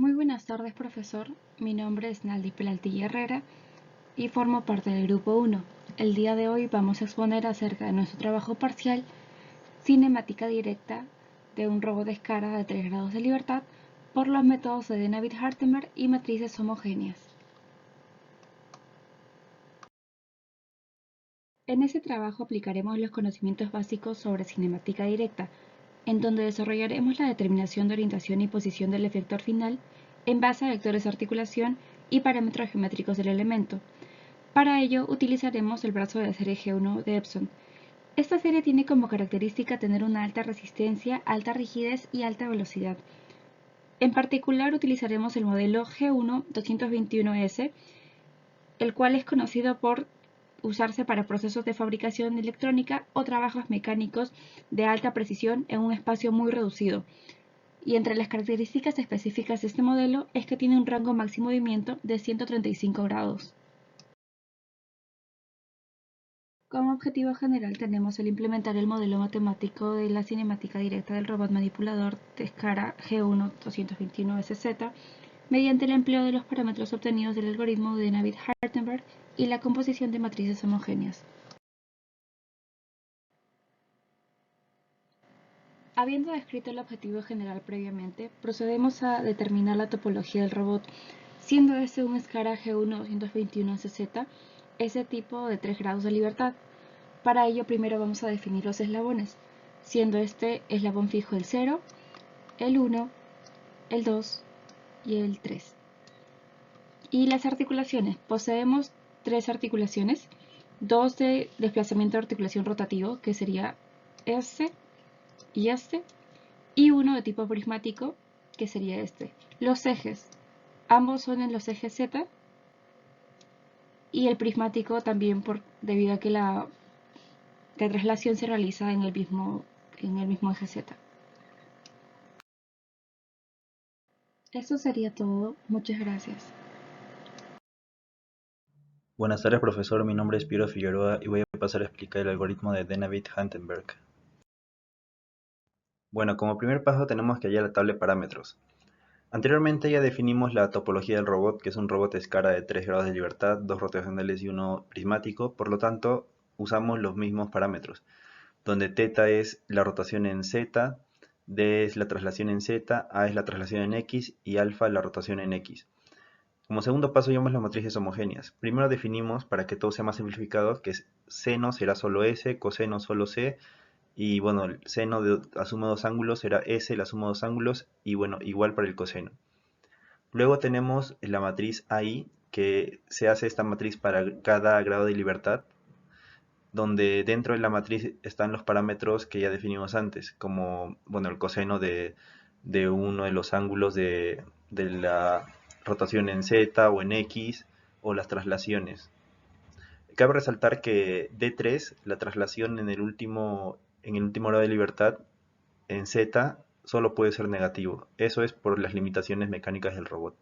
Muy buenas tardes, profesor. Mi nombre es Naldi Pelaltilla Herrera y formo parte del Grupo 1. El día de hoy vamos a exponer acerca de nuestro trabajo parcial, cinemática directa de un robot de escala de 3 grados de libertad por los métodos de Dennavit-Hartenberg y matrices homogéneas. En este trabajo aplicaremos los conocimientos básicos sobre cinemática directa, en donde desarrollaremos la determinación de orientación y posición del efector final en base a vectores de articulación y parámetros geométricos del elemento. Para ello utilizaremos el brazo de la serie G1 de Epson. Esta serie tiene como característica tener una alta resistencia, alta rigidez y alta velocidad. En particular utilizaremos el modelo G1 221S, el cual es conocido por usarse para procesos de fabricación electrónica o trabajos mecánicos de alta precisión en un espacio muy reducido. Y entre las características específicas de este modelo es que tiene un rango máximo de movimiento de 135 grados. Como objetivo general tenemos el implementar el modelo matemático de la cinemática directa del robot manipulador de escala G1 221SZ mediante el empleo de los parámetros obtenidos del algoritmo de Dennavit-Hartenberg y la composición de matrices homogéneas. Habiendo descrito el objetivo general previamente, procedemos a determinar la topología del robot, siendo este un escala G1 221SZ, ese tipo de 3 grados de libertad. Para ello primero vamos a definir los eslabones, siendo este eslabón fijo el 0, el 1, el 2 y el 3. Y las articulaciones. Poseemos 3 articulaciones, 2 de desplazamiento de articulación rotativo, que sería este, y uno de tipo prismático, que sería este. Los ejes, ambos son en los ejes Z, y el prismático también debido a que la traslación se realiza en el mismo eje Z. Eso sería todo. Muchas gracias. Buenas tardes, profesor. Mi nombre es Piero Figueroa y voy a pasar a explicar el algoritmo de Dennavit-Hartenberg. Bueno, como primer paso tenemos que hallar la tabla de parámetros. Anteriormente ya definimos la topología del robot, que es un robot de escala de 3 grados de libertad, 2 rotacionales y 1 prismático. Por lo tanto, usamos los mismos parámetros, donde θ es la rotación en Z, D es la traslación en Z, A es la traslación en X y alfa la rotación en X. Como segundo paso llevamos las matrices homogéneas. Primero definimos, para que todo sea más simplificado, que seno será solo S, coseno solo C, y bueno, el seno de la suma de dos ángulos será S, la suma de dos ángulos, y bueno, igual para el coseno. Luego tenemos la matriz AI, que se hace esta matriz para cada grado de libertad, donde dentro de la matriz están los parámetros que ya definimos antes, como bueno, el coseno de uno de los ángulos de la rotación en Z o en X, o las traslaciones. Cabe resaltar que D3, la traslación en el último grado de libertad, en Z, solo puede ser negativo. Eso es por las limitaciones mecánicas del robot.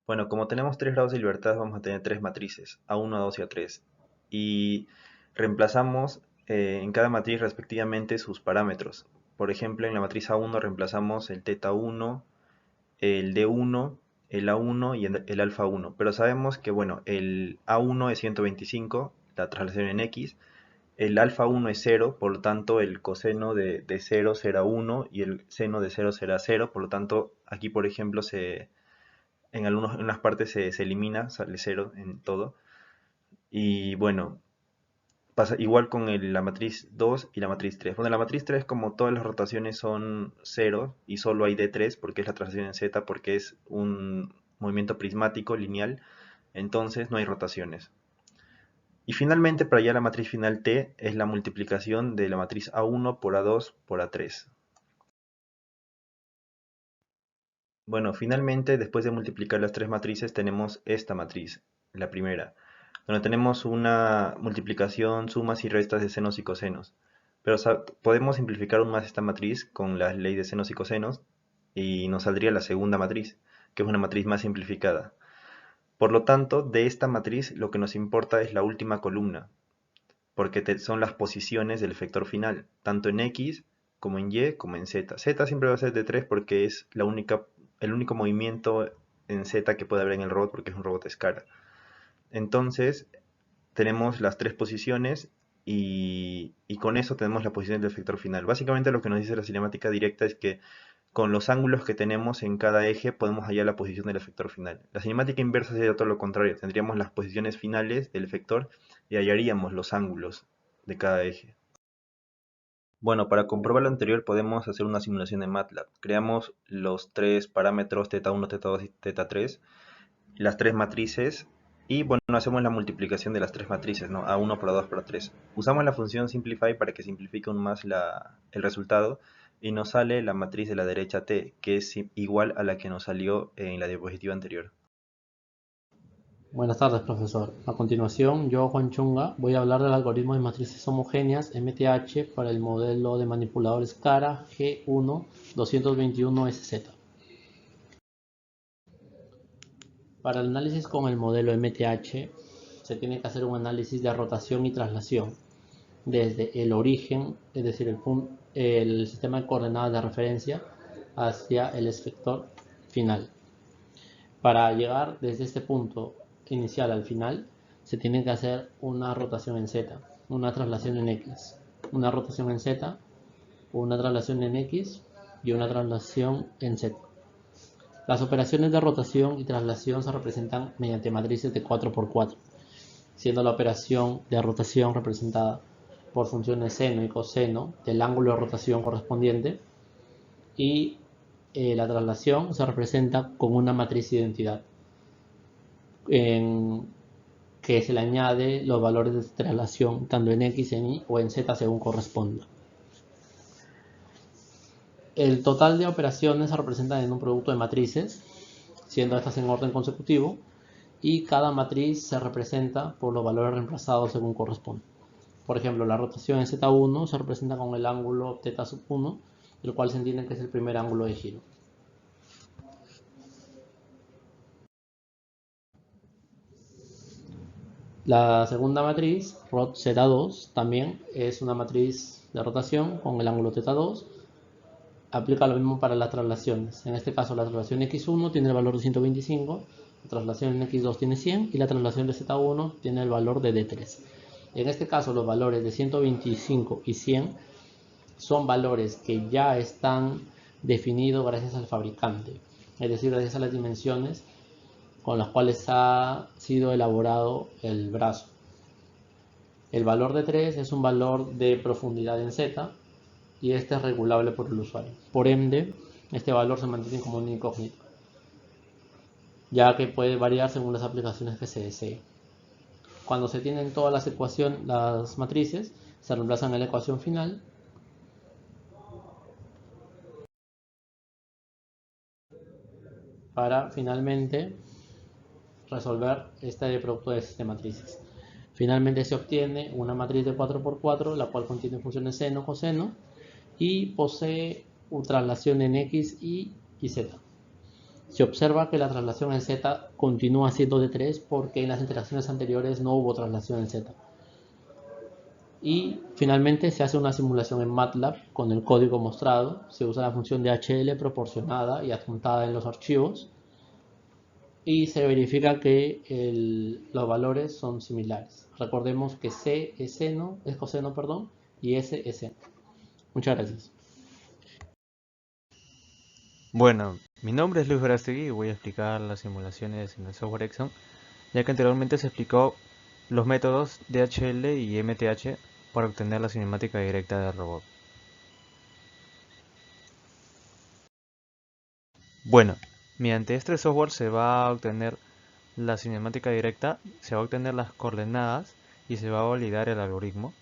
Bueno, como tenemos 3 grados de libertad, vamos a tener 3 matrices, A1, A2 y A3. Y reemplazamos en cada matriz respectivamente sus parámetros. Por ejemplo, en la matriz A1 reemplazamos el θ1, el D1, el A1 y el alfa 1. Pero sabemos que, bueno, el A1 es 125, la traslación en X. El alfa 1 es 0, por lo tanto el coseno de 0 será 1 y el seno de 0 será 0. Por lo tanto, aquí, por ejemplo, en unas partes se elimina, sale 0 en todo. Y bueno, pasa igual con la matriz 2 y la matriz 3. Bueno, la matriz 3, como todas las rotaciones son 0 y solo hay D3 porque es la traslación en Z, porque es un movimiento prismático lineal, entonces no hay rotaciones. Y finalmente, para hallar la matriz final T, es la multiplicación de la matriz A1 por A2 por A3. Bueno, finalmente, después de multiplicar las tres matrices, tenemos esta matriz, la primera, donde tenemos una multiplicación, sumas y restas de senos y cosenos. Pero podemos simplificar aún más esta matriz con la ley de senos y cosenos y nos saldría la segunda matriz, que es una matriz más simplificada. Por lo tanto, de esta matriz lo que nos importa es la última columna, porque son las posiciones del efector final, tanto en X como en Y como en Z. Z siempre va a ser de 3 porque es la única el único movimiento en Z que puede haber en el robot porque es un robot escara. Entonces tenemos las tres posiciones y con eso tenemos la posición del efector final. Básicamente lo que nos dice la cinemática directa es que con los ángulos que tenemos en cada eje podemos hallar la posición del efector final. La cinemática inversa sería todo lo contrario. Tendríamos las posiciones finales del efector y hallaríamos los ángulos de cada eje. Bueno, para comprobar lo anterior podemos hacer una simulación en MATLAB. Creamos los tres parámetros θ1, θ2 y θ3, las tres matrices y bueno, hacemos la multiplicación de las tres matrices, ¿no? A1 por A2 por A3. Usamos la función simplify para que simplifique aún más el resultado y nos sale la matriz de la derecha T, que es igual a la que nos salió en la diapositiva anterior. Buenas tardes, profesor. A continuación, yo, Juan Chunga, voy a hablar del algoritmo de matrices homogéneas MTH para el modelo de manipulador SCARA G1-221SZ. Para el análisis con el modelo MTH, se tiene que hacer un análisis de rotación y traslación desde el origen, es decir, el sistema de coordenadas de referencia, hacia el efector final. Para llegar desde este punto inicial al final, se tiene que hacer una rotación en Z, una traslación en X, una rotación en Z, una traslación en X y una traslación en Z. Las operaciones de rotación y traslación se representan mediante matrices de 4×4, siendo la operación de rotación representada por funciones seno y coseno del ángulo de rotación correspondiente, y la traslación se representa con una matriz de identidad que se le añade los valores de traslación tanto en X, en Y o en Z según corresponda. El total de operaciones se representa en un producto de matrices, siendo estas en orden consecutivo, y cada matriz se representa por los valores reemplazados según corresponde. Por ejemplo, la rotación en Z1 se representa con el ángulo θ1, el cual se entiende que es el primer ángulo de giro. La segunda matriz, ROT Z2, también es una matriz de rotación con el ángulo θ2. Aplica lo mismo para las traslaciones. En este caso, la traslación X1 tiene el valor de 125, la traslación en X2 tiene 100 y la traslación de Z1 tiene el valor de D3. En este caso, los valores de 125 y 100 son valores que ya están definidos gracias al fabricante, es decir, gracias a las dimensiones con las cuales ha sido elaborado el brazo. El valor de 3 es un valor de profundidad en Z y este es regulable por el usuario. Por ende, este valor se mantiene como una incógnita, ya que puede variar según las aplicaciones que se desee. Cuando se tienen todas las matrices, se reemplazan en la ecuación final para finalmente resolver este producto de matrices. Finalmente se obtiene una matriz de 4×4, la cual contiene funciones seno, coseno y posee una traslación en X, Y y Z. Se observa que la traslación en Z continúa siendo de 3 porque en las interacciones anteriores no hubo traslación en Z. Y finalmente se hace una simulación en MATLAB con el código mostrado. Se usa la función de HL proporcionada y adjuntada en los archivos. Y se verifica que los valores son similares. Recordemos que C es coseno, y S es seno. Muchas gracias. Bueno, mi nombre es Luis Verástegui y voy a explicar las simulaciones en el software Exxon, ya que anteriormente se explicó los métodos DHL y MTH para obtener la cinemática directa del robot. Bueno, mediante este software se va a obtener la cinemática directa, se va a obtener las coordenadas y se va a validar el algoritmo.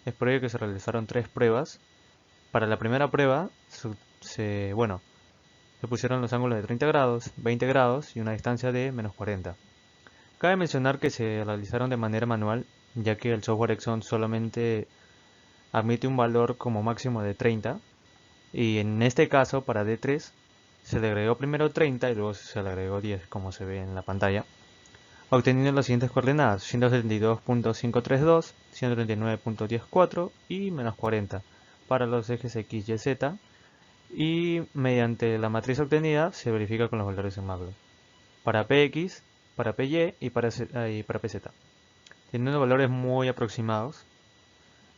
Es por ello que se realizaron 3 pruebas. Para la primera prueba se pusieron los ángulos de 30 grados, 20 grados y una distancia de -40. Cabe mencionar que se realizaron de manera manual, ya que el software Exxon solamente admite un valor como máximo de 30, y en este caso para D3 se le agregó primero 30 y luego se le agregó 10, como se ve en la pantalla, obteniendo las siguientes coordenadas: 172.532, 139.104 y -40 para los ejes X, Y, Z, y mediante la matriz obtenida se verifica con los valores en MATLAB para Px, para Py y para Pz, teniendo valores muy aproximados,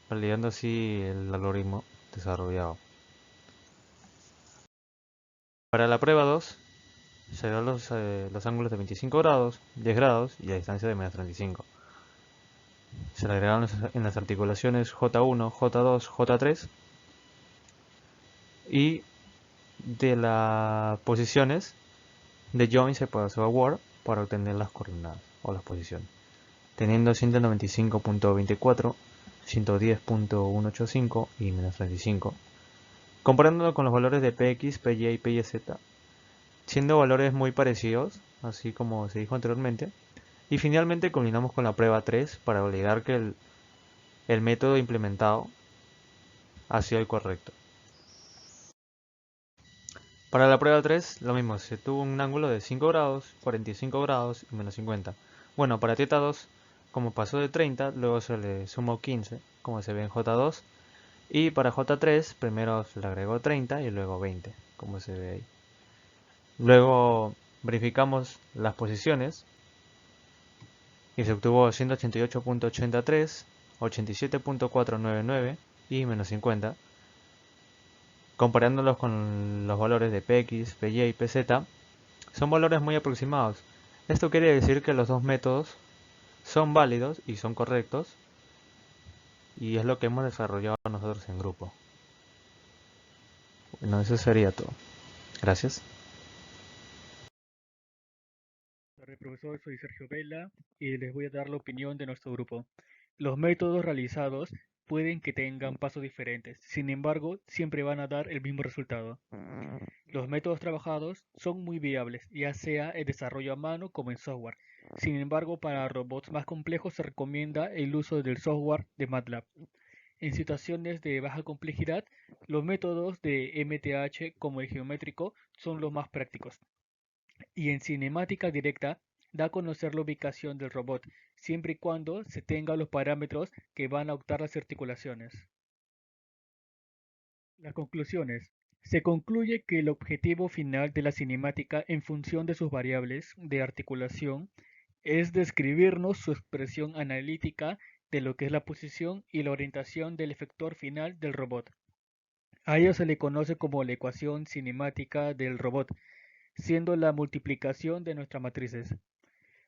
validando así el algoritmo desarrollado. Para la prueba 2 se dan los ángulos de 25 grados, 10 grados y a distancia de menos 35. Se le agregaron en las articulaciones J1, J2, J3 y de las posiciones de join se pasó a Word para obtener las coordenadas o las posiciones, teniendo 195.24, 110.185 y menos 35, comparándolo con los valores de Px, Py y Pyz, siendo valores muy parecidos, así como se dijo anteriormente. Y finalmente culminamos con la prueba 3 para validar que el método implementado ha sido el correcto. Para la prueba 3, lo mismo, se tuvo un ángulo de 5 grados, 45 grados y menos 50. Bueno, para θ 2, como pasó de 30, luego se le sumó 15, como se ve en J2. Y para J3, primero se le agregó 30 y luego 20, como se ve ahí. Luego verificamos las posiciones y se obtuvo 188.83, 87.499 y menos 50. Comparándolos con los valores de Px, Py y Pz, son valores muy aproximados. Esto quiere decir que los dos métodos son válidos y son correctos, y es lo que hemos desarrollado nosotros en grupo. Bueno, eso sería todo. Gracias. Hola, profesor, soy Sergio Vela y les voy a dar la opinión de nuestro grupo. Los métodos realizados pueden que tengan pasos diferentes, sin embargo, siempre van a dar el mismo resultado. Los métodos trabajados son muy viables, ya sea en desarrollo a mano como en software. Sin embargo, para robots más complejos se recomienda el uso del software de MATLAB. En situaciones de baja complejidad, los métodos de MTH como el geométrico son los más prácticos. Y en cinemática directa da a conocer la ubicación del robot, siempre y cuando se tenga los parámetros que van a optar las articulaciones. Las conclusiones. Se concluye que el objetivo final de la cinemática en función de sus variables de articulación es describirnos su expresión analítica de lo que es la posición y la orientación del efector final del robot. A ello se le conoce como la ecuación cinemática del robot, siendo la multiplicación de nuestras matrices.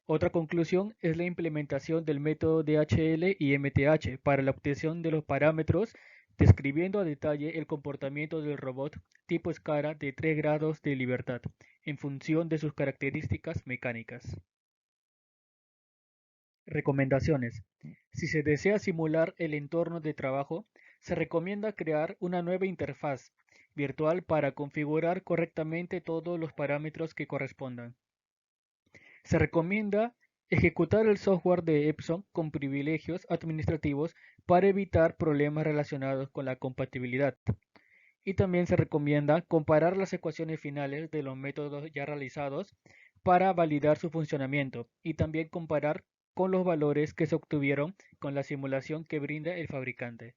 Otra conclusión es la implementación del método DHL y MTH para la obtención de los parámetros, describiendo a detalle el comportamiento del robot tipo escala de 3 grados de libertad, en función de sus características mecánicas. Recomendaciones. Si se desea simular el entorno de trabajo, se recomienda crear una nueva interfaz virtual para configurar correctamente todos los parámetros que correspondan. Se recomienda ejecutar el software de Epson con privilegios administrativos para evitar problemas relacionados con la compatibilidad. Y también se recomienda comparar las ecuaciones finales de los métodos ya realizados para validar su funcionamiento y también comparar con los valores que se obtuvieron con la simulación que brinda el fabricante.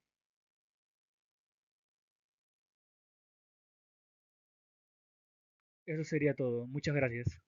Eso sería todo. Muchas gracias.